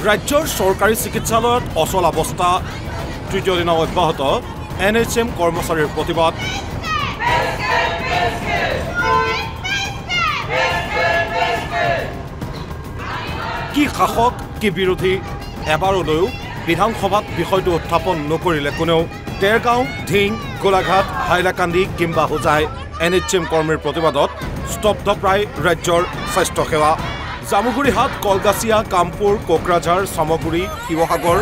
ৰাজ্যৰ চৰকাৰী চিকিৎসালয়ত অচল অৱস্থা তৃতীয় দিনা অব্যাহত NHM কৰ্মচাৰীৰ প্ৰতিবাদ কি শাসক কি বিৰোধী এবাৰলৈও বিধানসভাত বিষয়টো উত্থাপন নকৰিলে কোনেও দেৰগাঁও ধিং গোলাঘাট হাইলাকান্দি কিম্বা হোজাই NHM কৰ্মীৰ প্ৰতিবাদত স্তব্ধ প্ৰায় ৰাজ্যৰ স্বাস্থ্য সেৱা জামুগুৰিহাট কলগাছিয়া কামপুৰ কোকৰাঝাৰ সামগুৰি শিৱসাগৰ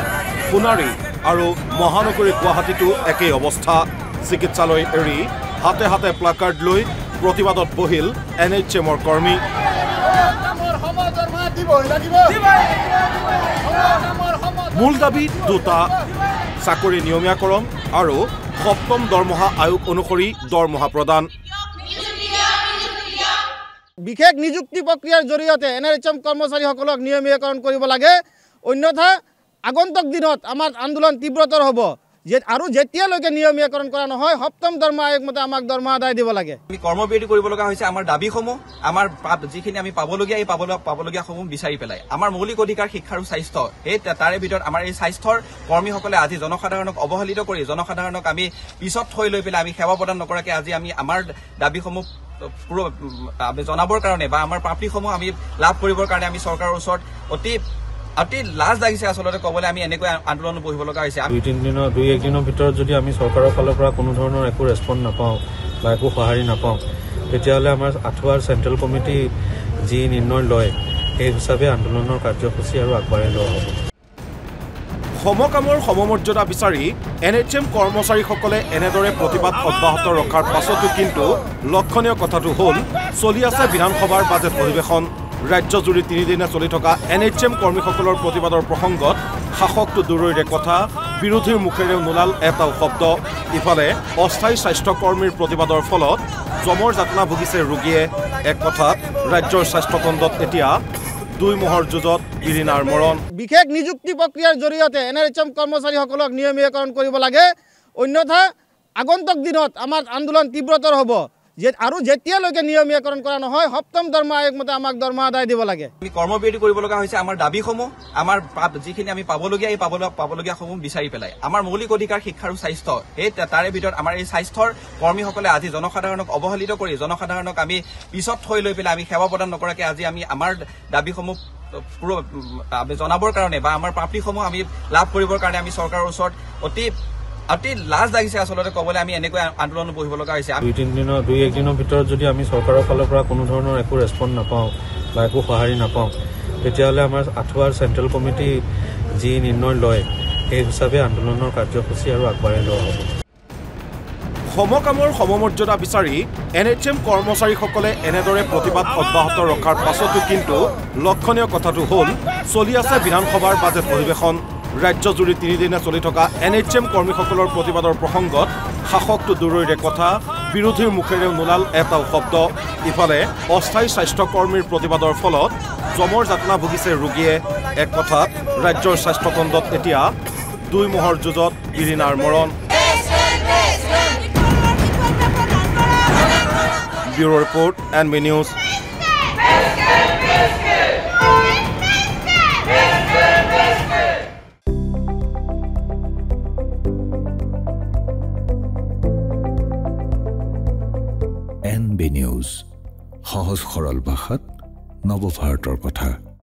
সোণাৰী আৰু মহানগৰী গুৱাহাটীতো একেই অৱস্থা চিকিৎসালয় এৰি হাতে হাতে প্লাকাৰ্ড লৈ প্ৰতিবাদত বহিল NHMৰ কৰ্মী মূল দাবী দুটা চাকৰি নিয়মীয়াকৰণ আৰু সপ্তম দৰমহা আয়োগ অনুসৰি দৰমহা প্ৰদান বিশেষ নিযুক্তি প্ৰক্ৰিয়াৰ জৰিয়তে NHM কৰ্মচাৰীসকলক নিয়মীয়াকৰণ কৰিব লাগে অন্যথা আগন্তুক দিনত আমাৰ আন্দোলন তীব্ৰতৰ হ'ব আৰু যেতিয়ালৈকে নিয়মীয়াকৰণ কৰা নহয় সপ্তম দৰমহা আয়োগ মতে আমাক দৰমহা আদায় দিব লাগে আমি কৰ্মবিৰতি কৰিব লগা হৈছে আমাৰ দাবীসমূহ আমাৰ যিখিনি আমি পাবলগীয়া এই পাবলগীয়াসমূহ বিচাৰি পেলাই আমাৰ মৌলিক অধিকাৰ শিক্ষা আৰু স্বাস্থ্য এই তাৰে ভিতৰত আমাৰ এই স্বাস্থ্যৰ কৰ্মীসকলে আজি জনসাধাৰণক অৱহেলিত কৰি জনসাধাৰণক আমি পিছত থৈ লৈ পেলাই আমি সেৱা প্ৰদান নকৰাকৈ আজি আমি আমাৰ দাবীসমূহ জনাবৰ কাৰণে বা আমাৰ প্ৰাপ্তিসমূহ আমি লাভ কৰিবৰ কাৰণে আমি চৰকাৰৰ ওচৰত অতি লাজ লাগিছে আসলতে ক'বলৈ আমি এনেকৈ আন্দোলন বহিব লগা হৈছে দুই এক দিনৰ ভিতৰত যদি আমি চৰকাৰৰ ফালৰ পৰা কোনো ধৰণৰ একো ৰেছপন্স নাপাওঁ বা একো সঁহাৰি নাপাওঁ তেতিয়াহ'লে আমাৰ আঠুৱাৰ চেণ্ট্ৰেল কমিটি যি নিৰ্ণয় লয় সেই হিচাপে আন্দোলনৰ কাৰ্যসূচী আৰু আগবঢ়াই লোৱা হ'ব সমকামৰ সমমৰ্যাদা বিচাৰি NHM কৰ্মচাৰীসকলে এনেদৰে প্ৰতিবাদ অব্যাহত ৰখাৰ পাছতো কিন্তু লক্ষণীয় কথাটো হ'ল চলি আছে বিধানসভাৰ বাজেট অধিৱেশন ৰাজ্যজুৰি তিনিদিনে চলি থকা NHM কৰ্মীসকলৰ প্ৰতিবাদৰ প্ৰসংগত শাসকটো দূৰৈৰে কথা বিৰোধীৰ মুখেৰেও নোলাল এটাও শব্দ ইফালে অস্থায়ী স্বাস্থ্যকৰ্মীৰ প্ৰতিবাদৰ ফলত জমৰ যাতনা ভুগিছে ৰোগীয়ে এক কথাত ৰাজ্যৰ স্বাস্থ্যখণ্ডত এতিয়া দুই মহৰ যুঁজত ইৰিনাৰ মৰণ বিশেষ নিযুক্তি প্ৰক্ৰিয়াৰ জৰিয়তে NHM কৰ্মচাৰীসকলক নিয়মীয়াকৰণ কৰিব লাগে অন্যথা আগন্তুক দিনত আমাৰ আন্দোলন তীব্ৰতৰ হ'ব আৰু যেতিয়ালৈকে নিয়মীয়াকৰণ কৰা নহয় সপ্তম দৰমহা আয়োগ মতে আমাক দৰমহা আদায় দিব লাগে আমি কৰ্মবিৰতি কৰিব লগা হৈছে আমাৰ দাবীসমূহ আমাৰ যিখিনি আমি পাবলগীয়া এই পাবলগীয়াসমূহ বিচাৰি পেলাই আমাৰ মৌলিক অধিকাৰ শিক্ষা আৰু স্বাস্থ্য এই তাৰে ভিতৰত আমাৰ এই স্বাস্থ্যৰ কৰ্মীসকলে আজি জনসাধাৰণক অৱহেলিত কৰি জনসাধাৰণক আমি পিছত থৈ লৈ পেলাই আমি সেৱা প্ৰদান নকৰাকৈ আজি আমি আমাৰ দাবীসমূহ জনাবৰ কাৰণে বা আমাৰ প্ৰাপ্তিসমূহ আমি লাভ কৰিবৰ কাৰণে আমি চৰকাৰৰ ওচৰত অতি লাজ লাগিছে আসলতে ক'বলৈ আমি এনেকৈ আন্দোলন বহিব লগা হৈছে দুই এক দিনৰ ভিতৰত যদি আমি চৰকাৰৰ ফালৰ পৰা কোনো ধৰণৰ একো ৰেছপন্স নাপাওঁ বা একো সঁহাৰি নাপাওঁ তেতিয়াহ'লে আমাৰ আঠুৱাৰ চেণ্ট্ৰেল কমিটি যি নিৰ্ণয় লয় সেই হিচাপে আন্দোলনৰ কাৰ্যসূচী আৰু আগবঢ়াই লোৱা হ'ব সমকামৰ সমমৰ্যাদা বিচাৰি NHM কৰ্মচাৰীসকলে এনেদৰে প্ৰতিবাদ অব্যাহত ৰখাৰ পাছতো কিন্তু লক্ষণীয় কথাটো হ'ল চলি আছে বিধানসভাৰ বাজেট অধিৱেশন ৰাজ্যজুৰি তিনিদিনে চলি থকা NHM কৰ্মীসকলৰ প্ৰতিবাদৰ প্ৰসংগত শাসকটো দূৰৈৰে কথা বিৰোধীৰ মুখেৰেও নোলাল এটাও শব্দ ইফালে অস্থায়ী স্বাস্থ্যকৰ্মীৰ প্ৰতিবাদৰ ফলত জমৰ যাতনা ভুগিছে ৰোগীয়ে এক কথাত ৰাজ্যৰ স্বাস্থ্যখণ্ডত এতিয়া দুই মহৰ যুঁজত ইৰিনাৰ মৰণ bureau report NB news NB news সহজ সৰল ভাষাত নৱভাৰতৰ কথা